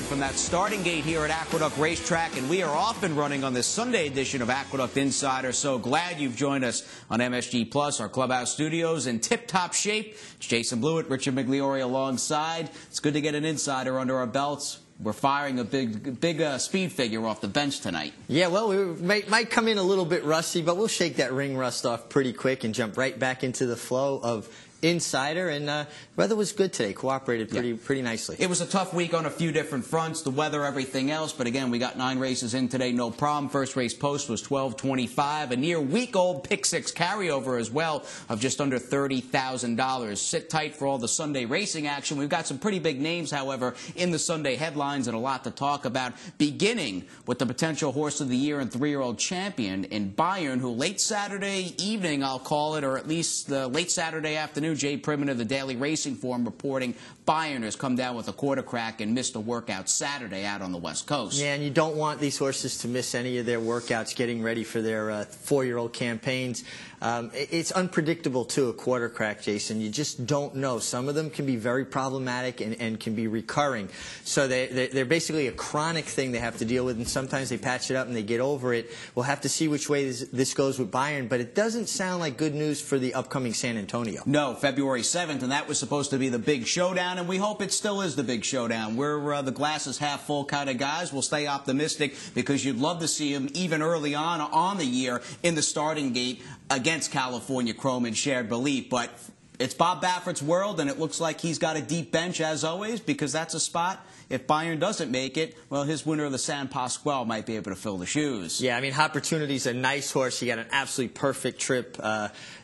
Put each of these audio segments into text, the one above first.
from that starting gate here at Aqueduct Racetrack, and we are off and running on this Sunday edition of Aqueduct Insider. So glad you've joined us on MSG Plus, our clubhouse studios in tip-top shape. It's Jason Blewitt, Richard Migliore alongside. It's good to get an insider under our belts. We're firing a big speed figure off the bench tonight. Yeah, well, we might come in a little bit rusty, but we'll shake that ring rust off pretty quick and jump right back into the flow of Insider, and weather was good today. Cooperated pretty nicely. It was a tough week on a few different fronts, the weather, everything else, but again, we got 9 races in today, no problem. First race post was $12.25, a near week-old pick 6 carryover as well of just under $30,000. Sit tight for all the Sunday racing action. We've got some pretty big names, however, in the Sunday headlines and a lot to talk about, beginning with the potential horse of the year and 3-year-old champion in Bayern, who late Saturday evening, I'll call it, or at least late Saturday afternoon, Jay Primmon of the Daily Racing Form reporting Bayern has come down with a quarter crack and missed a workout Saturday out on the West Coast. Yeah, and you don't want these horses to miss any of their workouts getting ready for their 4-year-old campaigns. It's unpredictable, too, a quarter crack, Jason. You just don't know. Some of them can be very problematic and can be recurring. So they're basically a chronic thing they have to deal with, and sometimes they patch it up and they get over it. We'll have to see which way this goes with Bayern, but it doesn't sound like good news for the upcoming San Antonio. No, February 7th, and that was supposed to be the big showdown, and we hope it still is the big showdown. We're the glass is half full kind of guys. We'll stay optimistic because you'd love to see him even early on the year in the starting gate against California Chrome and Shared Belief. But it's Bob Baffert's world, and it looks like he's got a deep bench as always, because that's a spot. If Bayern doesn't make it, well, his winner of the San Pasquale might be able to fill the shoes. Yeah, I mean, Opportunity's a nice horse. He got an absolutely perfect trip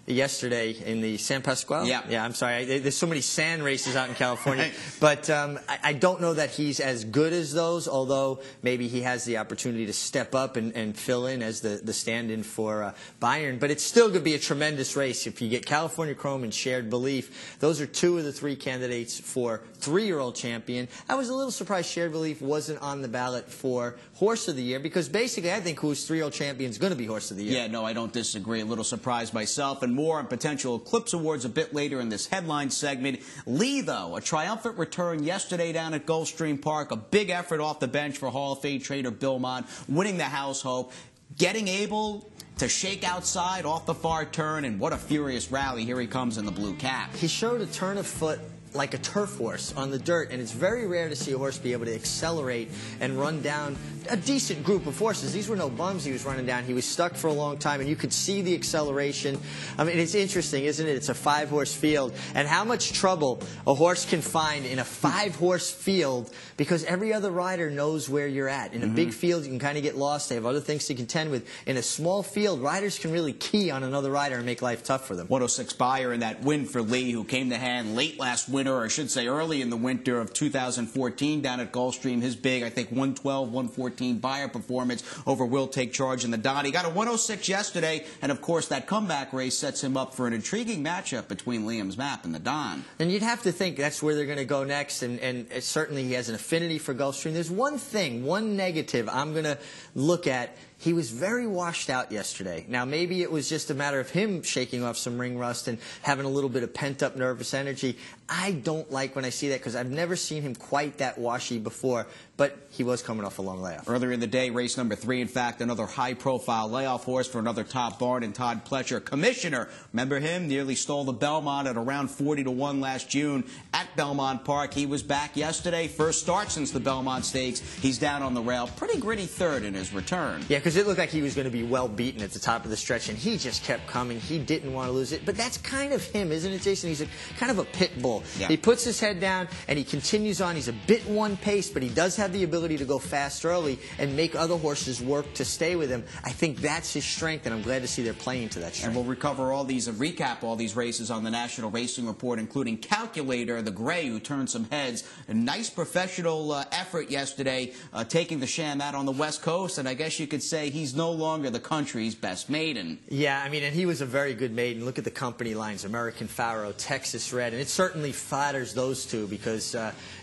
yesterday in the San Pasquale. Yeah, I'm sorry. There's so many sand races out in California. But I don't know that he's as good as those, although maybe he has the opportunity to step up and fill in as the stand-in for Bayern. But it's still going to be a tremendous race. If you get California Chrome and Shared Belief, those are 2 of the 3 candidates for 3-year-old champion. I was a little surprised Shared Belief wasn't on the ballot for Horse of the Year, because basically I think who's 3-year-old champion is going to be Horse of the Year. Yeah, no, I don't disagree. A little surprised myself, and more on potential Eclipse Awards a bit later in this headline segment. Lee, though, a triumphant return yesterday down at Gulfstream Park, a big effort off the bench for Hall of Fame trainer Bill Mott, winning the House Hope, getting able to shake outside off the far turn, and what a furious rally. Here he comes in the blue cap. He showed a turn of foot like a turf horse on the dirt, and it's very rare to see a horse be able to accelerate and run down a decent group of horses. These were no bums he was running down. He was stuck for a long time, and you could see the acceleration. I mean, it's interesting, isn't it? It's a 5-horse field, and how much trouble a horse can find in a 5-horse field, because every other rider knows where you're at. In a big field, you can kind of get lost. They have other things to contend with. In a small field, riders can really key on another rider and make life tough for them. 106 Beyer in that win for Lee, who came to hand late last winter, or I should say early in the winter of 2014 down at Gulfstream. His big, I think, 112, 114 Beyer performance over Will Take Charge in the Don. He got a 106 yesterday, and of course that comeback race sets him up for an intriguing matchup between Liam's Map and the Don. And you'd have to think that's where they're going to go next, and certainly he has an affinity for Gulfstream. There's one thing, one negative I'm going to look at. He was very washed out yesterday. Now, maybe it was just a matter of him shaking off some ring rust and having a little bit of pent-up nervous energy. I don't like when I see that, because I've never seen him quite that washy before, but he was coming off a long layoff. Earlier in the day, race number 3, in fact, another high-profile layoff horse for another top barn in Todd Pletcher. Commissioner, remember him? Nearly stole the Belmont at around 40-1 last June at Belmont Park. He was back yesterday. First start since the Belmont Stakes. He's down on the rail. Pretty gritty third in his return. Yeah, because it looked like he was going to be well beaten at the top of the stretch, and he just kept coming. He didn't want to lose it. But that's kind of him, isn't it, Jason? He's kind of a pit bull. Yeah. He puts his head down, and he continues on. He's a bit one-paced, but he does have the ability to go fast early and make other horses work to stay with him. I think that's his strength, and I'm glad to see they're playing to that strength. And we'll recover all these and recap all these races on the National Racing Report, including Calculator, the gray, who turned some heads. A nice professional effort yesterday, taking the sham out on the West Coast, and I guess you could say he's no longer the country's best maiden. Yeah, I mean, and he was a very good maiden. Look at the company lines, American Pharaoh, Texas Red, and it certainly flatters those two, because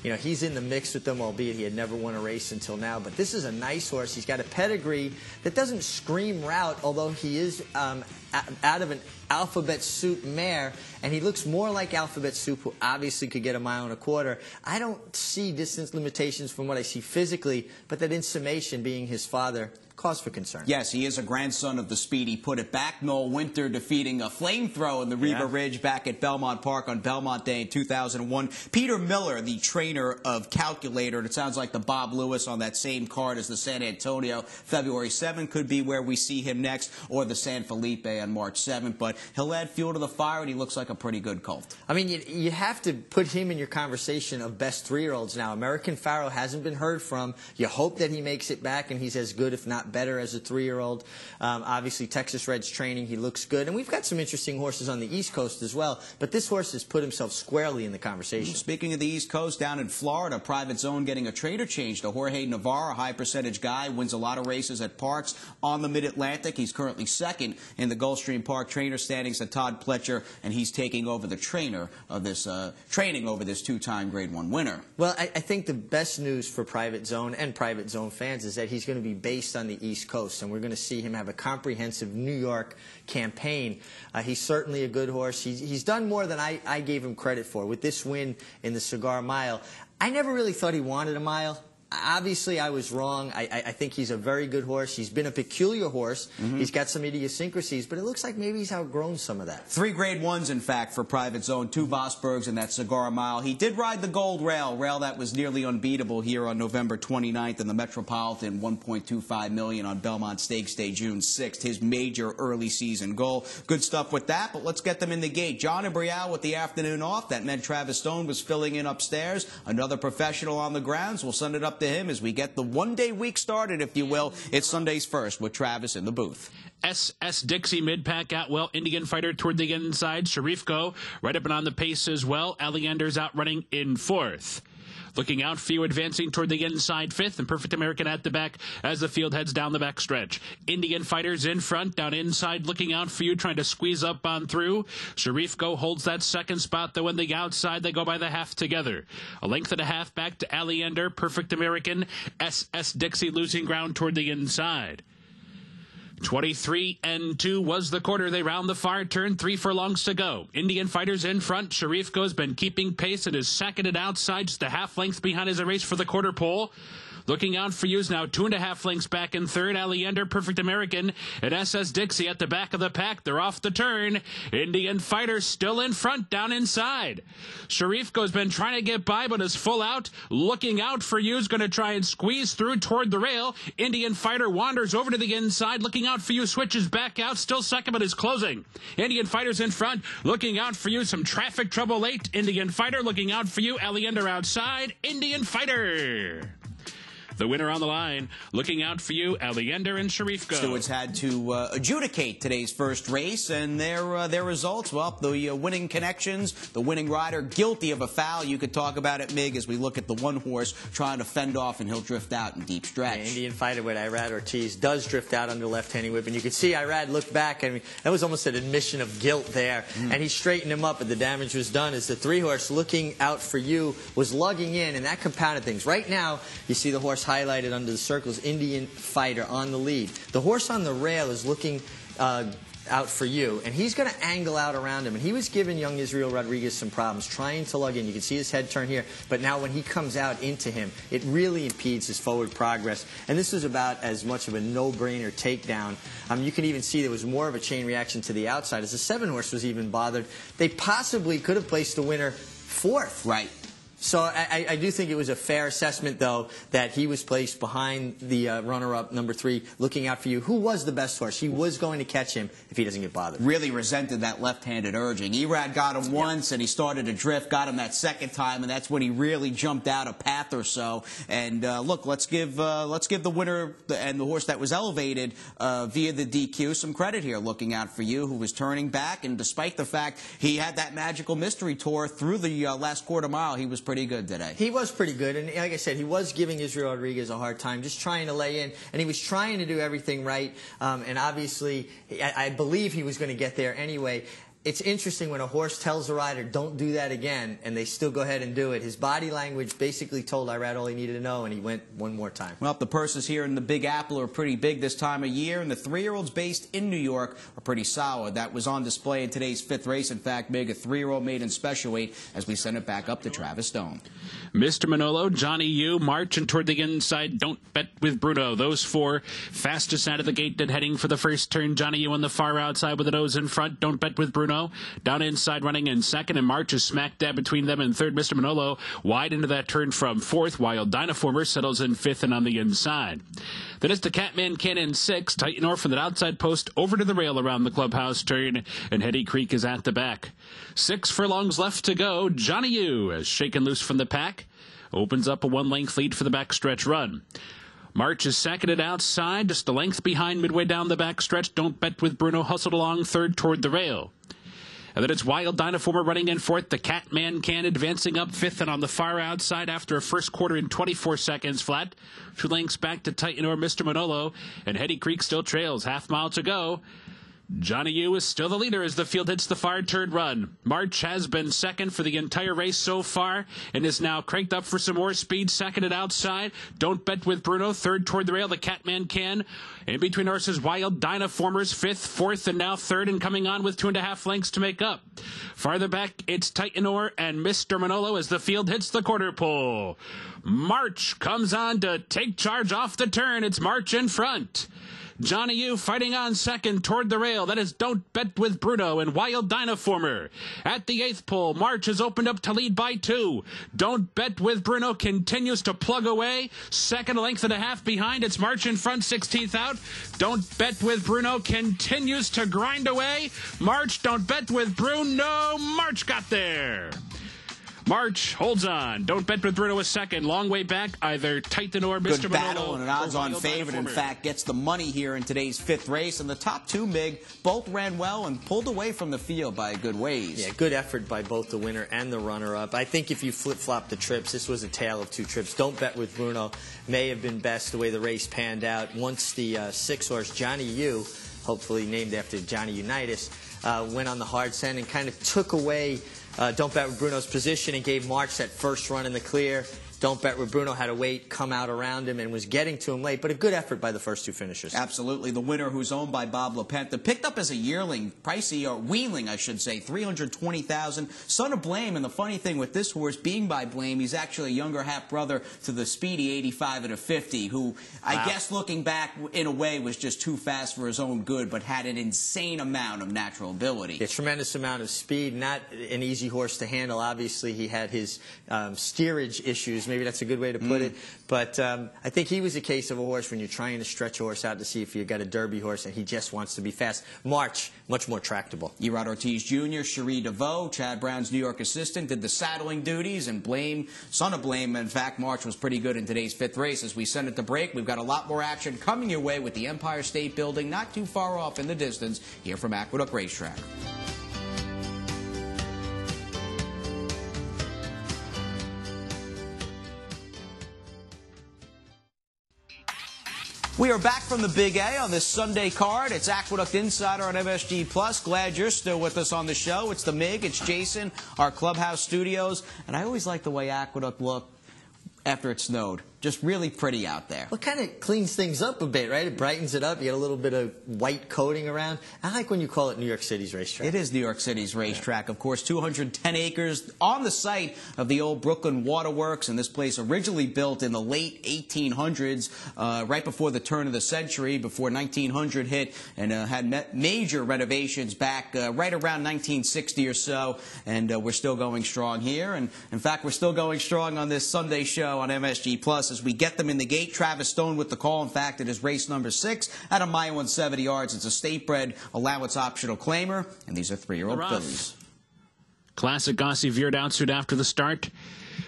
you know, he's in the mix with them, albeit he had never won a race until now. But this is a nice horse. He's got a pedigree that doesn't scream route, although he is out of an Alphabet Soup mare, and he looks more like Alphabet Soup, who obviously could get a 1.25 miles. I don't see distance limitations from what I see physically, but that in summation, being his father, cause for concern. Yes, he is a grandson of the speedy Put It Back. Noel Winter defeating a flamethrower in the Reba Ridge back at Belmont Park on Belmont Day in 2001. Peter Miller, the trainer of Calculator, and it sounds like the Bob Lewis on that same card as the San Antonio. February 7th could be where we see him next, or the San Felipe on March 7th. But he'll add fuel to the fire, and he looks like a pretty good colt. I mean, you have to put him in your conversation of best 3-year-olds now. American Pharoah hasn't been heard from. You hope that he makes it back, and he's as good, if not better, as a 3-year-old. Obviously, Texas Red's training. He looks good. And we've got some interesting horses on the East Coast as well. But this horse has put himself squarely in the conversation. Speaking of the East Coast, down in Florida, Private Zone getting a trader change to Jorge Navarro, a high-percentage guy, wins a lot of races at parks on the Mid-Atlantic. He's currently second in the Gulfstream Park trainer standings at Todd Pletcher, and he's taking over the trainer of this, training over this 2-time Grade 1 winner. Well, I think the best news for Private Zone and Private Zone fans is that he's going to be based on the East Coast, and we're going to see him have a comprehensive New York campaign. He's certainly a good horse. He's done more than I gave him credit for. With this win in the Cigar Mile, I never really thought he wanted a mile. Obviously, I was wrong. I think he's a very good horse. He's been a peculiar horse. He's got some idiosyncrasies, but it looks like maybe he's outgrown some of that. 3 Grade 1s, in fact, for Private Zone. 2 Vosburgs in that Cigar Mile. He did ride the Gold Rail that was nearly unbeatable here on November 29th in the Metropolitan, $1.25 million on Belmont Stakes Day, June 6th. His major early season goal. Good stuff with that, but let's get them in the gate. John and Brielle with the afternoon off. That meant Travis Stone was filling in upstairs. Another professional on the grounds. We'll send it up to him as we get the one-day week started, if you will. It's Sundays first with Travis in the booth. SS Dixie mid-pack out well. Indian Fighter toward the inside. Sharifko right up and on the pace as well. Alliander's out running in 4th. Looking out for you, advancing toward the inside 5th, and Perfect American at the back as the field heads down the back stretch. Indian Fighters in front, down inside, looking out for you, trying to squeeze up on through. Sharifko holds that second spot, though, in the outside. They go by the half together. A length and a half back to Alliander, Perfect American, SS Dixie losing ground toward the inside. 23-2 was the quarter. They round the far turn, 3 furlongs to go. Indian Fighters in front. Sharifko's been keeping pace and is seconded outside, just a half length behind as a race for the quarter pole. Looking out for you is now 2.5 lengths back in 3rd. Alliander, Perfect American, and SS Dixie at the back of the pack. They're off the turn. Indian Fighter still in front, down inside. Sharifko's been trying to get by, but is full out. Looking out for you is going to try and squeeze through toward the rail. Indian Fighter wanders over to the inside. Looking out for you, switches back out. Still second, but is closing. Indian Fighter's in front. Looking out for you, some traffic trouble late. Indian Fighter looking out for you. Alliander outside. Indian Fighter. The winner on the line, looking out for you, Alliander and Sharifko. Stewards had to adjudicate today's first race, and their results, well, the winning connections, the winning rider, guilty of a foul. You could talk about it, Mig, as we look at the one horse trying to fend off, and he'll drift out in deep stretch. Yeah, Indian Fighter with Irad Ortiz does drift out under left-handed whip, and you can see Irad look back. I mean, that was almost an admission of guilt there, and he straightened him up, but the damage was done as the 3-horse looking out for you was lugging in, and that compounded things. Right now, you see the horse highlighted under the circles, Indian Fighter on the lead. The horse on the rail is looking out for you, and he's going to angle out around him, and he was giving young Israel Rodriguez some problems trying to lug in. You can see his head turn here, but now when he comes out into him, it really impedes his forward progress, and this is about as much of a no-brainer takedown. You can even see there was more of a chain reaction to the outside as the 7-horse was even bothered. They possibly could have placed the winner 4th. Right. So I do think it was a fair assessment, though, that he was placed behind the runner-up, number 3, looking out for you. Who was the best horse? He was going to catch him if he doesn't get bothered. Really resented that left-handed urging. Erad got him once, and he started to drift, got him that second time, and that's when he really jumped out a path or so. And look, let's give the winner and the horse that was elevated via the DQ some credit here, looking out for you, who was turning back, and despite the fact he had that magical mystery tour through the last quarter mile, he was pretty good today. He was pretty good, and like I said, he was giving Israel Rodriguez a hard time, just trying to lay in, and he was trying to do everything right, and obviously, I believe he was going to get there anyway. it's interesting when a horse tells a rider, don't do that again, and they still go ahead and do it. His body language basically told Irad all he needed to know, and he went one more time. Well, the purses here in the Big Apple are pretty big this time of year, and the 3-year-olds based in New York are pretty solid. That was on display in today's 5th race. In fact, Big, a 3-year-old maiden special weight as we send it back up to Travis Stone. Mr. Manolo, Johnny U, March, and toward the inside, Don't Bet with Bruno. Those 4 fastest out of the gate and heading for the first turn. Johnny U on the far outside with the nose in front. Don't Bet with Bruno. Down inside running in second, and March is smack dab between them and third. Mr. Manolo wide into that turn from fourth, while Dynaformer settles in fifth and on the inside. Then it's the Catman Cannon 6, Titan Or from that outside post over to the rail around the clubhouse turn, and Hetty Creek is at the back. 6 furlongs left to go. Johnny U is shaken loose from the pack. Opens up a 1-length lead for the backstretch run. March is seconded outside, just a length behind midway down the backstretch. Don't Bet with Bruno hustled along third toward the rail. And then it's Wild Dynaformer running in fourth. The Catman Can advancing up fifth and on the far outside after a first quarter in 24 seconds flat. 2 lengths back to Titan Or Mr. Manolo, and Hetty Creek still trails. Half mile to go. Johnny U is still the leader as the field hits the far turn run. March has been second for the entire race so far and is now cranked up for some more speed, seconded outside. Don't Bet with Bruno, third toward the rail. The Catman Can. In between horses, Wild Dynaformers, fifth, fourth, and now third, and coming on with 2.5 lengths to make up. Farther back, it's Titan Or and Mr. Manolo as the field hits the quarter pole. March comes on to take charge off the turn. It's March in front. Johnny U fighting on second toward the rail. That is Don't Bet with Bruno and Wild Dynaformer. At the 8th pole, March has opened up to lead by 2. Don't Bet with Bruno continues to plug away. Second, a length and a half behind. It's March in front, 16th out. Don't Bet with Bruno continues to grind away. March, Don't Bet with Bruno. March got there. March holds on. Don't Bet with Bruno a second. Long way back, either Titan Or Mr. Good Manolo. battle and an odds-on favorite, in fact, gets the money here in today's 5th race. And the top 2, Mig, both ran well and pulled away from the field by a good ways. Yeah, good effort by both the winner and the runner-up. I think if you flip-flop the trips, this was a tale of 2 trips. Don't Bet with Bruno may have been best the way the race panned out. Once the 6-horse Johnny U, hopefully named after Johnny Unitas, went on the hard send and kind of took away Don't Bet with Bruno's position and gave March that first run in the clear. Don't Bet with Bruno had to wait, come out around him, and was getting to him late, but a good effort by the first 2 finishers. Absolutely. The winner, who's owned by Bob LaPenta, picked up as a yearling, pricey, or wheeling, I should say, $320,000. Son of Blame, and the funny thing with this horse, being by Blame, he's actually a younger half-brother to the speedy 85 and a 50, who, I guess looking back, in a way, was just too fast for his own good, but had an insane amount of natural ability. A tremendous amount of speed, not an easy horse to handle. Obviously, he had his steerage issues. Maybe that's a good way to put it. But I think he was a case of a horse when you're trying to stretch a horse out to see if you got a Derby horse and he just wants to be fast. March, much more tractable. Erod Ortiz Jr., Cherie DeVoe, Chad Brown's New York assistant, did the saddling duties, and Blame, Son of Blame, in fact, March was pretty good in today's 5th race. As we send it to break, we've got a lot more action coming your way with the Empire State Building not too far off in the distance here from Aqueduct Racetrack. We are back from the Big A on this Sunday card. It's Aqueduct Insider on MSG+. Glad you're still with us on the show. It's the MIG, it's Jason, our clubhouse studios. And I always like the way Aqueduct looked after it snowed. Just really pretty out there. Well, it kind of cleans things up a bit, right? It brightens it up. You get a little bit of white coating around. I like when you call it New York City's racetrack. It is New York City's racetrack. Of course, 210 acres on the site of the old Brooklyn Waterworks. And this place originally built in the late 1800s, right before the turn of the century, before 1900 hit, and had major renovations back right around 1960 or so. And we're still going strong here. And, in fact, we're still going strong on this Sunday show on MSG+. As we get them in the gate, Travis Stone with the call. In fact, it is race number 6 at 1,170 yards. It's a state-bred allowance optional claimer, and these are 3-year-old fillies. Classic Gossie veered out soon after the start.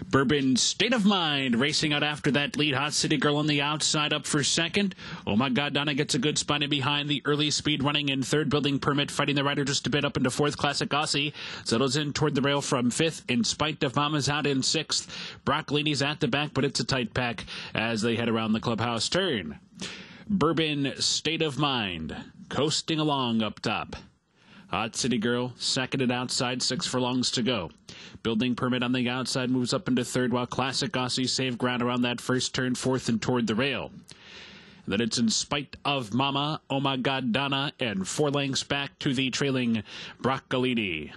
Bourbon State of Mind racing out after that lead. Hot City Girl on the outside up for second. Oh my God, Donna gets a good spot in behind. The early speed running in third. Building Permit fighting the rider just a bit up into fourth. Classic Gossie settles in toward the rail from fifth. In Spite of Mama's out in sixth. Broccolini's at the back, but it's a tight pack as they head around the clubhouse turn. Bourbon State of Mind coasting along up top. Hot City Girl, seconded outside, 6 furlongs to go. Building Permit on the outside moves up into third, while Classic Aussie saved ground around that first turn, fourth and toward the rail. Then it's In Spite of Mama, Oh My God Donna, and 4 lengths back to the trailing Broccolini.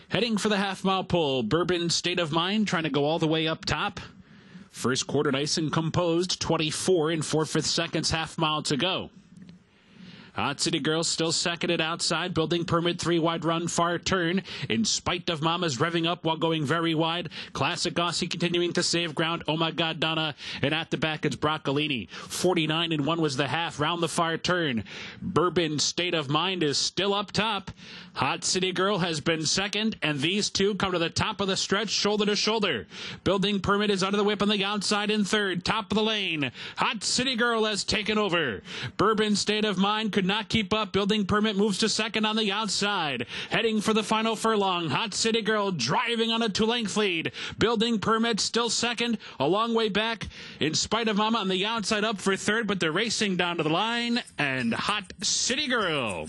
Heading for the half-mile pull, Bourbon State of Mind trying to go all the way up top. First quarter nice and composed, 24 and 4/5 seconds, half-mile to go. Hot City Girl still seconded outside. Building Permit, 3 wide run, far turn. In Spite of Mama's revving up while going very wide. Classic Aussie continuing to save ground. Oh My God Donna. And at the back it's Broccolini. 49 and 1 was the half. Round the far turn. Bourbon State of Mind is still up top. Hot City Girl has been second, and these two come to the top of the stretch, shoulder to shoulder. Building Permit is under the whip on the outside in third. Top of the lane. Hot City Girl has taken over. Bourbon State of Mind could not keep up. Building Permit moves to second on the outside. Heading for the final furlong. Hot City Girl driving on a 2-length lead. Building Permit still second. A long way back. In Spite of Mama on the outside up for third, but they're racing down to the line. And Hot City Girl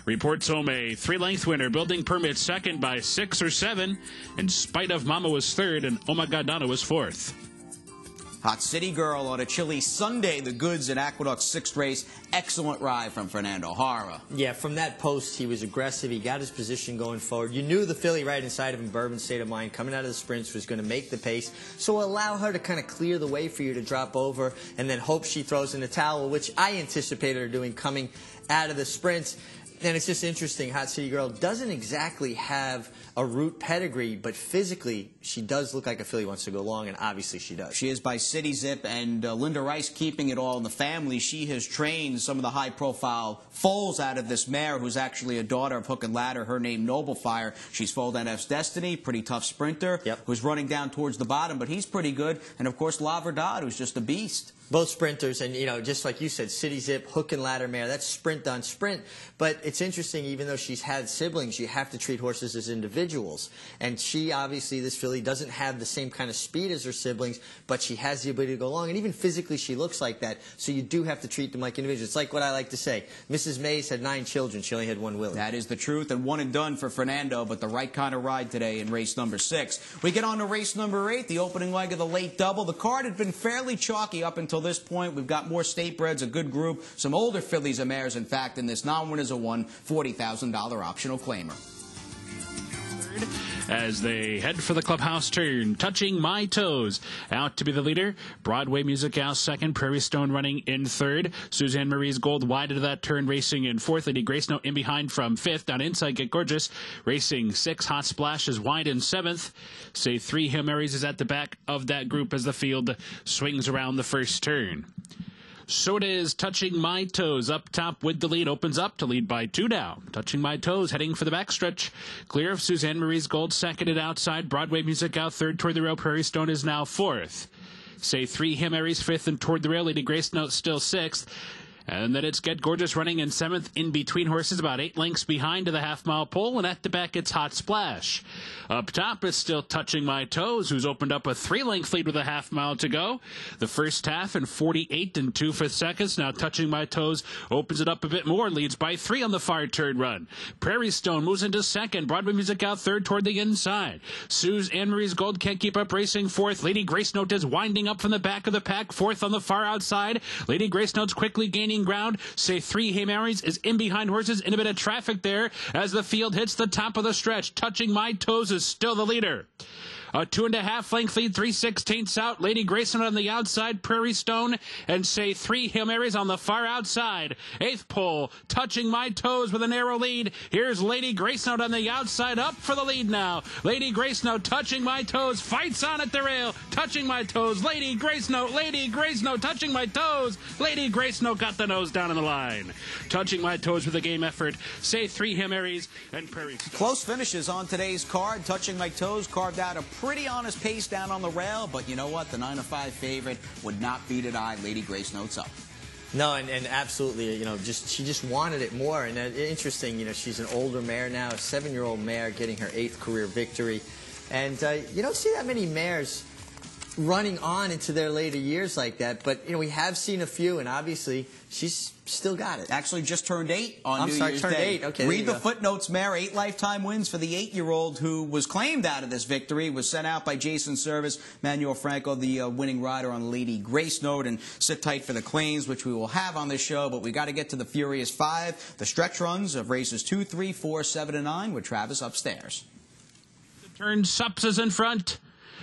reports home a 3-length winner. Building Permit second by 6 or 7. In Spite of Mama was third, and Oh My God Donna was fourth. Hot City Girl on a chilly Sunday. The goods at Aqueduct's 6th race. Excellent ride from Fernando Jara. Yeah, from that post, he was aggressive. He got his position going forward. You knew the filly right inside of him, Bourbon State of Mind, coming out of the sprints, was going to make the pace. So allow her to kind of clear the way for you to drop over and then hope she throws in the towel, which I anticipated her doing coming out of the sprints. And it's just interesting, Hot City Girl doesn't exactly have a root pedigree, but physically she does look like a filly wants to go long, and obviously she does. She is by City Zip, and Linda Rice keeping it all in the family. She has trained some of the high-profile foals out of this mare, who's actually a daughter of Hook and Ladder, her name Noble Fire. She's foaled NF's Destiny, pretty tough sprinter, who's running down towards the bottom, but he's pretty good. And, of course, La Verdad, who's just a beast. Both sprinters, and, you know, just like you said, City Zip, Hook and Ladder mare, that's sprint on sprint. But it's interesting, even though she's had siblings, you have to treat horses as individuals. And she, obviously, this filly doesn't have the same kind of speed as her siblings, but she has the ability to go long. And even physically, she looks like that. So you do have to treat them like individuals. It's like what I like to say. Mrs. Mays had 9 children. She only had 1 Willie. That is the truth, and one and done for Fernando, but the right kind of ride today in race number 6. We get on to race number 8, the opening leg of the late double. The card had been fairly chalky up until this point. We've got more state breds, a good group, some older fillies and mares, in fact, in this non-winners of one $40,000 optional claimer. As they head for the clubhouse turn, Touching My Toes out to be the leader. Broadway Musical second, Prairie Stone running in third. Suzanne Marie's Gold wide into that turn, racing in fourth. Lady Grace Note in behind from fifth. Down inside, Get Gorgeous racing 6. Hot Splash is wide in seventh. Say 3 Hail Marys is at the back of that group as the field swings around the first turn. So it is Touching My Toes up top with the lead. Opens up to lead by 2 now. Touching My Toes heading for the backstretch. Clear of Suzanne Marie's Gold, seconded outside. Broadway Music out third. Toward the rail, Prairie Stone is now fourth. Say 3 Hail Marys fifth, and Toward the Rail, Lady Grace Note still sixth. And then it's Get Gorgeous running in seventh, in between horses, about 8 lengths behind to the half-mile pole, and at the back it's Hot Splash. Up top is still Touching My Toes, who's opened up a 3-length lead with a half-mile to go. The first half in 48 and 2/5 seconds. Now Touching My Toes opens it up a bit more and leads by 3 on the far turn run. Prairie Stone moves into second. Broadway Music out third toward the inside. Suze Anne Marie's Gold can't keep up, racing fourth. Lady Grace Note is winding up from the back of the pack, fourth on the far outside. Lady Grace Note's quickly gaining ground. Say 3 Hail Marys is in behind horses, in a bit of traffic there as the field hits the top of the stretch. Touching My Toes is still the leader. A 2.5 length lead, 3/16 out. Lady Grace Note on the outside, Prairie Stone, and say 3 Hail Marys on the far outside. 8th pole, Touching My Toes with a narrow lead. Here's Lady Grace Note on the outside, up for the lead now. Lady Grace Note, Touching My Toes, fights on at the rail. Touching My Toes, Lady Grace Note, Touching My Toes. Lady Grace Note got the nose down on the line. Touching My Toes with a game effort. Say 3 Hail Marys and Prairie Stone. Close finishes on today's card. Touching My Toes carved out a pretty honest pace down on the rail, but you know what? The 9-5 favorite would not beat it. Lady Grace Note's up. No, and absolutely, you know, she just wanted it more. And interesting, you know, she's an older mare now, a 7-year-old mare getting her 8th career victory. And you don't see that many mares running on into their later years like that. But, you know, we have seen a few, and obviously she's still got it. Actually just turned 8 on New Year's Day. 8. Okay, read the footnotes, Mare. 8 lifetime wins for the 8-year-old who was claimed out of this victory, was sent out by Jason Service, Manuel Franco, the winning rider on Lady Grace Note, and sit tight for the claims, which we will have on this show. But we got to get to the Furious 5, the stretch runs of races 2, 3, 4, 7, and 9 with Travis upstairs. Turn Supsa's in front.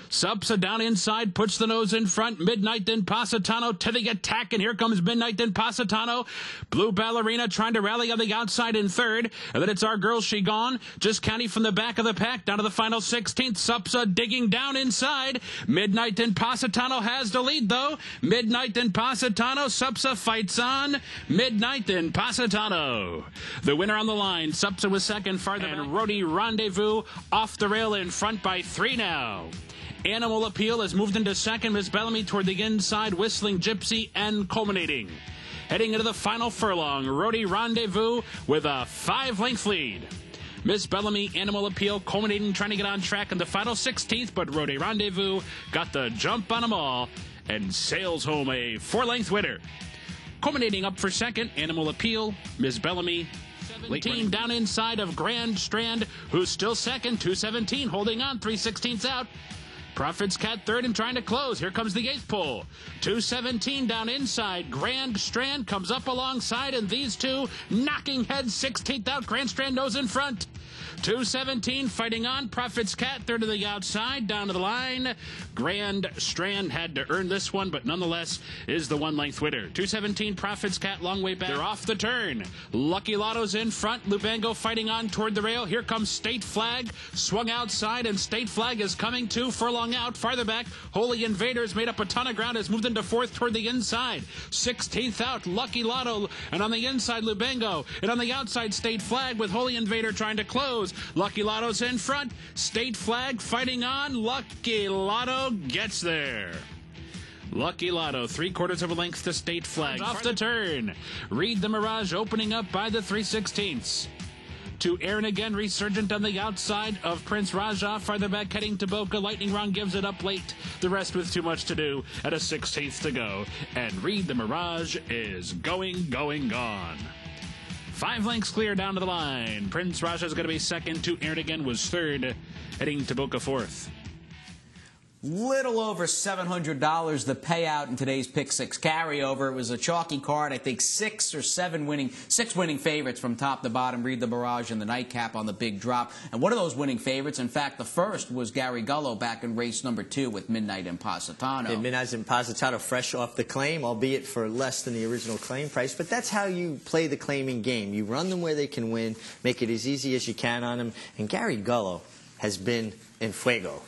Supsa down inside, puts the nose in front. Midnight then Positano to the attack, and here comes Midnight then Positano. Blue Ballerina trying to rally on the outside in third, and then it's Our Girl She Gone. Just counting from the back of the pack down to the final 16th. Supsa digging down inside. Midnight then Positano has the lead, though. Midnight then Positano. Supsa fights on. Midnight then Positano. The winner on the line. Supsa was second, farther, and Rody Rendezvous off the rail in front by 3 now. Animal Appeal has moved into second. Miss Bellamy toward the inside, Whistling Gypsy, and culminating. Heading into the final furlong, Rody Rendezvous with a 5-length lead. Miss Bellamy, Animal Appeal, culminating, trying to get on track in the final 16th, but Rody Rendezvous got the jump on them all and sails home a 4-length winner. Culminating up for second, Animal Appeal, Miss Bellamy, 17 down inside of Grand Strand, who's still second, 217, holding on, 3/16 out. Prophet's Cat third and trying to close. Here comes the 8th pole. 217 down inside. Grand Strand comes up alongside, and these two knocking heads 16th out. Grand Strand nose in front. 217 fighting on. Prophet's Cat third to the outside, down to the line. Grand Strand had to earn this one, but nonetheless is the 1-length winner. 217 Prophet's Cat, long way back. They're off the turn. Lucky Lotto's in front. Lubango fighting on toward the rail. Here comes State Flag. Swung outside, and State Flag is coming to furlong out. Farther back, Holy Invaders made up a ton of ground, has moved into 4th toward the inside. 16th out, Lucky Lotto, and on the inside, Lubango, and on the outside, State Flag with Holy Invader trying to close. Lucky Lotto's in front. State Flag fighting on. Lucky Lotto gets there. Lucky Lotto, 3/4 of a length to State Flag. Off the turn. Read the Mirage opening up by the 3/16. To Aaron again, Resurgent on the outside of Prince Raja. Farther back, heading to Boca. Lightning Round gives it up late. The rest with too much to do at a 16th to go. And Read the Mirage is going, gone. 5 lengths clear down to the line. Prince Raja is going to be second. To Aaron again was third, heading to Boca 4th. Little over $700 the payout in today's Pick 6 carryover. It was a chalky card. I think 6 winning favorites from top to bottom. Read the Barrage and the Nightcap on the big drop. And one of those winning favorites, in fact, the first was Gary Gullo back in race number 2 with Midnight and Positano. Yeah, Midnight and Positano fresh off the claim, albeit for less than the original claim price. But that's how you play the claiming game. You run them where they can win, make it as easy as you can on them. And Gary Gullo has been in fuego.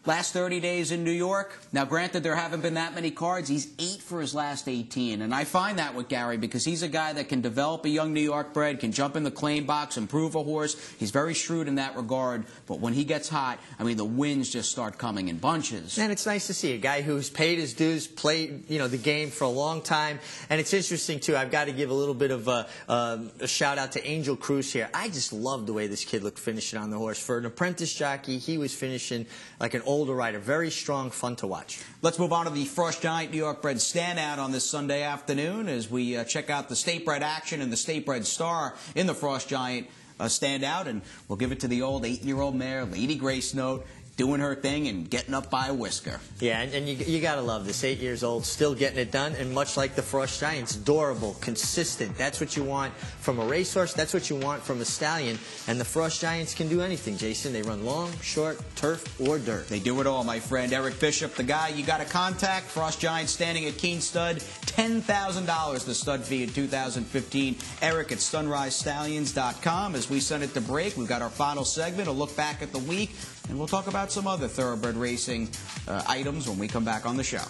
Last 30 days in New York. Now, granted, there haven't been that many cards. He's 8 for his last 18. And I find that with Gary because he's a guy that can develop a young New York bred, can jump in the claim box, improve a horse. He's very shrewd in that regard. But when he gets hot, I mean, the wins just start coming in bunches. And it's nice to see a guy who's paid his dues, played, you know, the game for a long time. And it's interesting, too. I've got to give a little bit of a shout-out to Angel Cruz here. I just love the way this kid looked finishing on the horse. For an apprentice jockey, he was finishing like an older rider. Very strong, fun to watch. Let's move on to the Frost Giant New York bred standout on this Sunday afternoon as we check out the State Bred action and the State Bred star in the Frost Giant standout. And we'll give it to the old 8-year-old mare, Lady Grace Note, doing her thing and getting up by a whisker. Yeah, and you got to love this. 8 years old, still getting it done. And much like the Frost Giants, durable, consistent. That's what you want from a racehorse. That's what you want from a stallion. And the Frost Giants can do anything, Jason. They run long, short, turf, or dirt. They do it all, my friend. Eric Bishop, the guy you got to contact. Frost Giants standing at Keen Stud. $10,000 the stud fee in 2015. Eric at sunrisestallions.com. As we send it to break, we've got our final segment, a look back at the week. And we'll talk about some other thoroughbred racing items when we come back on the show.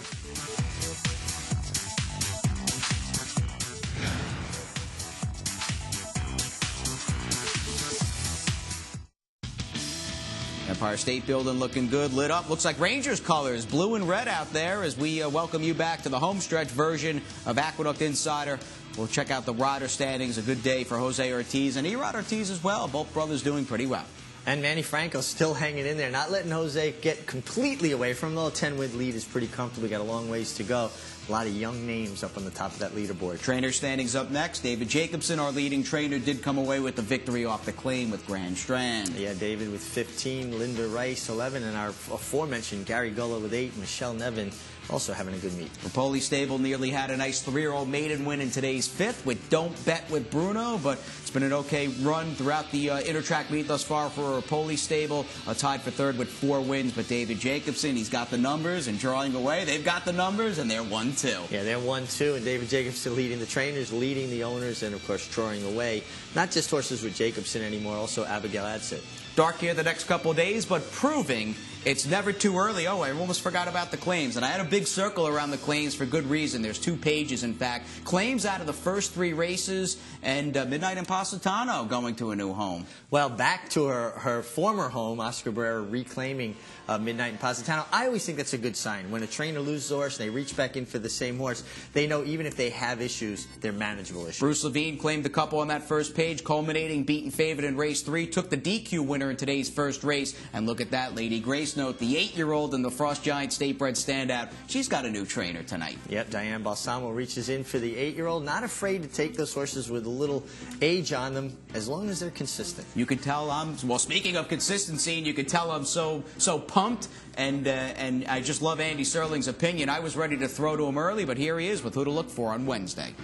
Empire State Building looking good, lit up. Looks like Rangers colors, blue and red out there as we welcome you back to the homestretch version of Aqueduct Insider. We'll check out the rider standings. A good day for Jose Ortiz and Erod Ortiz as well. Both brothers doing pretty well. And Manny Franco's still hanging in there, not letting Jose get completely away from him. The 10-win lead is pretty comfortable. Got a long ways to go. A lot of young names up on the top of that leaderboard. Trainer standings up next. David Jacobson, our leading trainer, did come away with the victory off the claim with Grand Strand. Yeah, David with 15, Linda Rice 11, and our aforementioned Gary Gullo with 8, Michelle Nevin also having a good meet. Rapoli Stable nearly had a nice 3-year-old maiden win in today's 5th with Don't Bet with Bruno, but it's been an okay run throughout the intertrack meet thus far for Rapoli Stable. Tied for 3rd with 4 wins, but David Jacobson, he's got the numbers, and drawing away, they've got the numbers, and they're 1-2. Yeah, they're 1-2, and David Jacobson leading the trainers, leading the owners, and of course drawing away. Not just horses with Jacobson anymore, also Abigail Adsit. Dark here the next couple of days, but proving it's never too early. Oh, I almost forgot about the claims. And I had a big circle around the claims for good reason. There's 2 pages, in fact. Claims out of the first 3 races, and Midnight in Positano going to a new home. Well, back to her former home, Oscar Barrera reclaiming Midnight in Positano. I always think that's a good sign. When a trainer loses a horse and they reach back in for the same horse, they know even if they have issues, they're manageable issues. Bruce Levine claimed the couple on that first page, culminating beaten favorite in race 3, took the DQ winner in today's first race. And look at that, Lady Grace Note, the 8-year-old and the Frost Giant State Bred standout. She's got a new trainer tonight. Yep, Diane Balsamo reaches in for the 8-year-old. Not afraid to take those horses with a little age on them, as long as they're consistent. You could tell well, speaking of consistency, and you could tell I'm so pumped, and I just love Andy Serling's opinion. I was ready to throw to him early, but here he is with who to look for on Wednesday.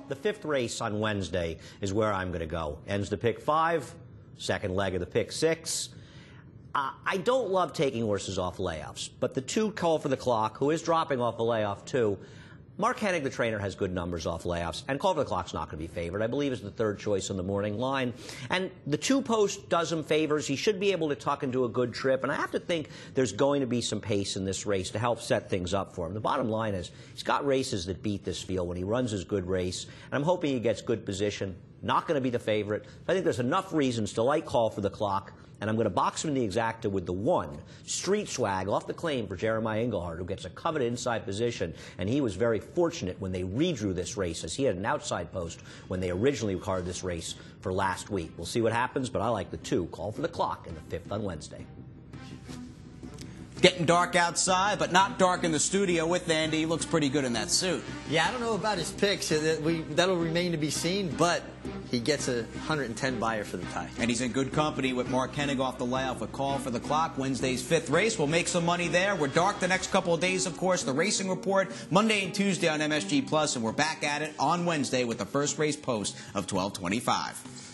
The 5th race on Wednesday is where I'm going to go. Ends the pick 5, second leg of the pick 6. I don't love taking horses off layoffs, but the 2 Call for the Clock, who is dropping off a layoff too. Mark Hennig, the trainer, has good numbers off layoffs, and Call for the Clock's not going to be favored. I believe is the 3rd choice on the morning line. And the 2 Post does him favors. He should be able to tuck into a good trip, and I have to think there's going to be some pace in this race to help set things up for him. The bottom line is he's got races that beat this field when he runs his good race, and I'm hoping he gets good position. Not going to be the favorite. I think there's enough reasons to like Call for the Clock, and I'm going to box him in the exacta with the 1, Street Swag, off the claim for Jeremiah Engelhardt, who gets a coveted inside position, and he was very fortunate when they redrew this race, as he had an outside post when they originally carded this race for last week. We'll see what happens, but I like the 2, Call for the Clock, in the 5th on Wednesday. Getting dark outside, but not dark in the studio with Andy. He looks pretty good in that suit. Yeah, I don't know about his picks. That'll remain to be seen, but he gets a 110 buyer for the tie. And he's in good company with Mark Hennig off the layoff. A Call for the Clock, Wednesday's 5th race. We'll make some money there. We're dark the next couple of days, of course. The Racing Report, Monday and Tuesday on MSG+, and we're back at it on Wednesday with the first race post of 12:25.